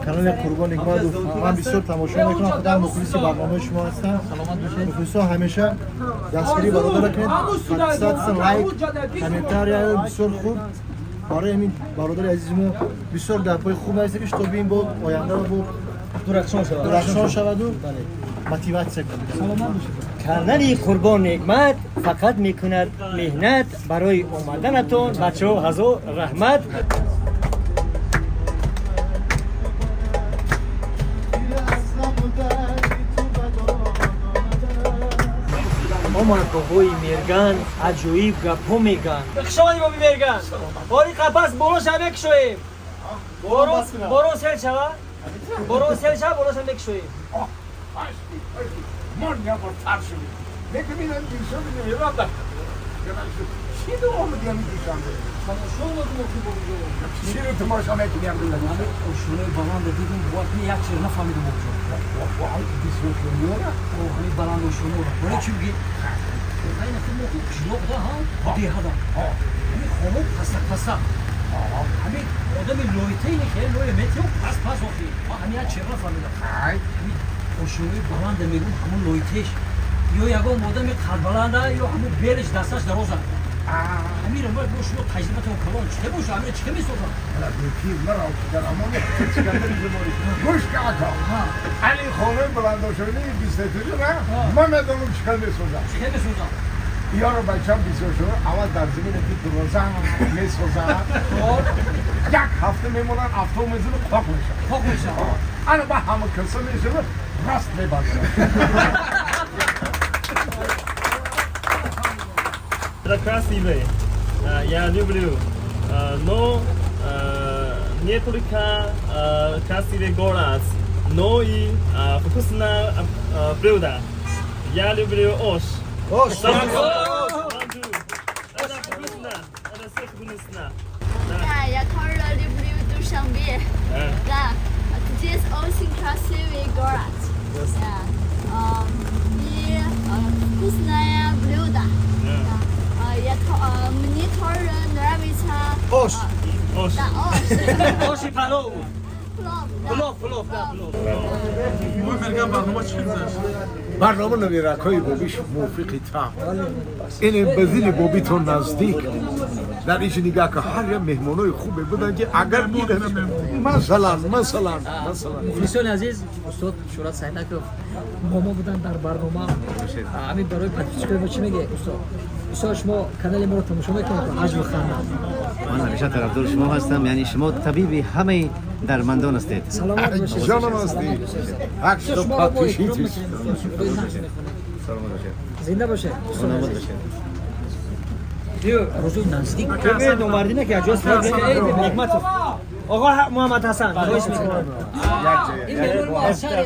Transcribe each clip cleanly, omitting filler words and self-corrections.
کانال قربان نگمت من بسیار تماشا میکنم. خودم مخلص برنامه شما هستم. مخلصا همیشه دستگیری برادر کنید. 100 لایک کامنتار بسیار خوب برای همین برادر عزیزمون بسیار در پای خوب است که تو بین با آینده با درخشان شود و موتیواسیون کنید. کانال قربان نگمت فقط میکند مهنت برای اومدنتون. بچه‌ها هزار رحمت. آمارکوهای میرگن عجایب گپ‌ها میگن. بخشانی بابی میرگن. باری قفس بالا شب بکشویم. برو سل شود. برو سل شود بالا شب بکشویم. من نبار ترشمی. نکمیدم دیشان میرم داشت. چی دو آمدیم دیشان ده؟ تماشا نکنم که چی رو تماشا میکنیم دیدم؟ من اشونه بلند دیدم وقتی یک چیز نفهمیدم بچه. وای بیشتر میاره. همین بلند اشونه رو. ولی چی میگی؟ این فیلم تو کشلوق ده ها؟ دی هدا. همین خانم پسا. همین آدم لویتی نیست. لوی متیو پس آخی. همین یک چیز نفهمیدم. همین اشونه بلند میگم همون لویتیش. یا یکم آدم خلبلنده یا همون بیرش دستش درازه. همین رو باید شما تجربه تو کلان چه باشه همین چه میسازن؟ حالا بیکی مرا در امان چیکار می‌کنی؟ گوش کاکا. علی خانم بلندشونی 23 نه؟ من میدونم چیکار می‌سازم. چه میسازن؟ یارو بچه‌م 24 اول در زمین درازه می‌سازن. یک هفته میمونن هفته میزنه پاک میشه. پاک میشه. انا با همه کسا میشه راست میبازه. Красивый, я люблю, но не только красивый город, но и вкусное блюдо. Я люблю ош. Ош! Это вкусно, это все вкусно. Да, я тоже люблю Душанбе. Да, здесь очень красивый город. Да. И вкусное блюдо. Мне тоже нравится. Ош! Ош. Да, ош. Оши палов. Плов, да. برنامه نویرکای بابیش موفقی تام این بزیل بابی تو نزدیک در ایش نگاه که هر یه مهمانای خوبه بودن که اگر میرن مثلا مخلصان عزیز استاد شورت سعیدک ماما بودن در برنامه همین برای پاتیسکای چی میگه استاد شما کانال ما رو تماشا میکنید حج بخوانم من همیشه طرفدار شما هستم. یعنی شما طبیب همه درمندان هستید. سلامت باشید جانم هستی هک تو پاتیشیتیش سلامت باشید. زنده باشه سلامت باشید. روزو نزدیک ببین نومردینه که اجاز نعمت آقا محمد حسن خواهش میکنم این مهمون ما از شهر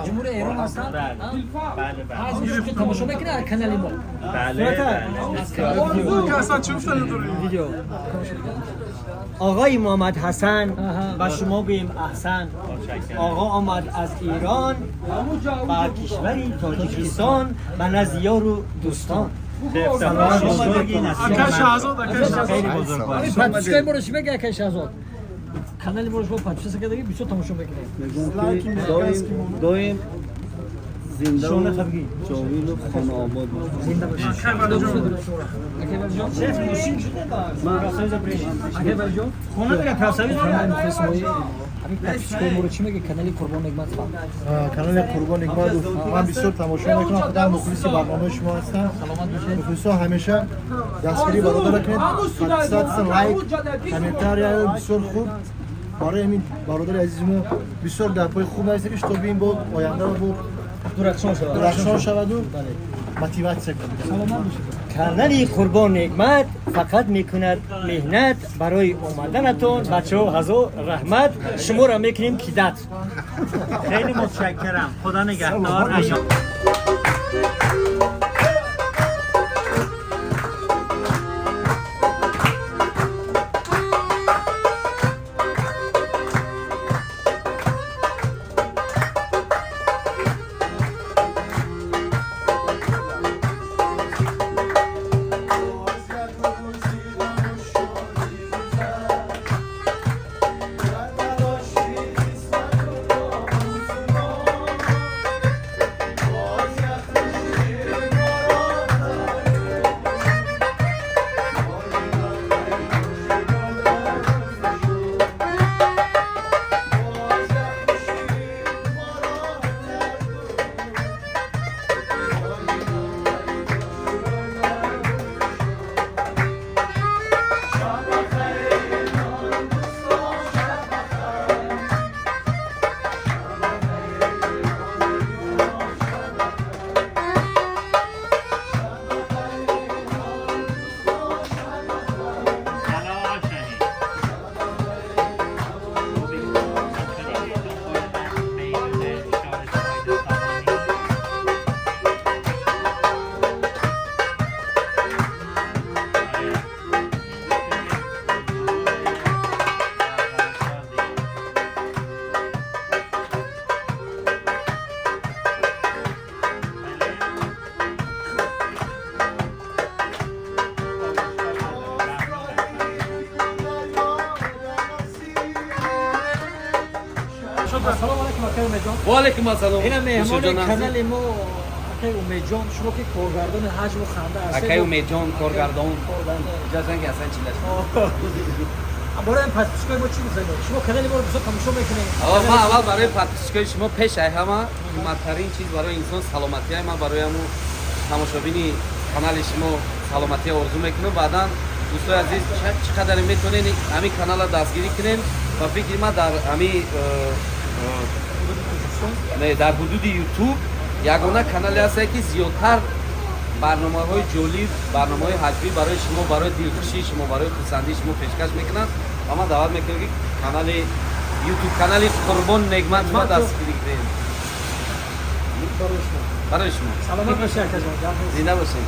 جمهوری ایران هستن بله که تماشا میکنه کانال ما بله ویدیو آقای محمد حسن با شما بگیم احسن. آقا آمد از ایران با کشوری تاجیکستان به نزد یار و دوستان. سلام بزرگی آکش شهزاد خیلی بزرگوار. پاتیسکای ما رو چی میگه آکش شهزاد؟ کانال ما رو شما پاتیسکای دیگه بسیار تماشا میکنه. دایم زنده شونه و خبگی جاویل و خانه آباد زنده باشید. اکبر جان شیف موسیم شده با پرسایز برش. اکبر جان خونه دیگه پرسایز داره. همین پاتیسکای ما رو چی میگه کانال قربان نگمت خان؟ کانال قربان نگمت من بسیار تماشا میکنم. خودم مخلص برنامه شما هستم. مخلصا همیشه دستگیری برادر کنید. 100 لایک کامنتار بسیار خوب برای همین برادر عزیزمون بسیار در پای خوب است که تو بین با آینده با درخشان شود و موتیواسیون کنید. کانال قربان نگمت فقط میکند مهنت برای اومدنتون. بچه‌ها هزار رحمت. شما را میکنیم کیدت. خیلی متشکرم. خدا نگهدار. سلام علیکم آقای امید جان. و علیکم السلام. اینا مهمان جان کانال ما آقای امید جان، شما که کارگردان حجم و خنده هستید. آقای امید جان کارگردان. اجازه که اصلا چی داشت. برای این پادکست ما چی می‌زنید؟ شما کانال ما رو بزرگ تماشا می‌کنید. ما اول برای پادکست شما پیش همه مهمترین چیز برای انسان سلامتی ما برای همون تماشابینی کانال شما سلامتی آرزو میکنم. بعداً دوستای عزیز چقدر میتونین همین کانال رو دستگیری کنین و فکر ما در همین در حدود یوتیوب یگانه کانالی هست که زیادتر برنامه‌های جالب، برنامه‌های حجمی برای شما، برای دلخوشی شما، برای خرسندی شما پیشکش میکنن و ما دعوت میکنیم که کانال یوتیوب کانال قربان نگمت ما دستگیری کنین. برای شما سلامت باشید. زنده باشین.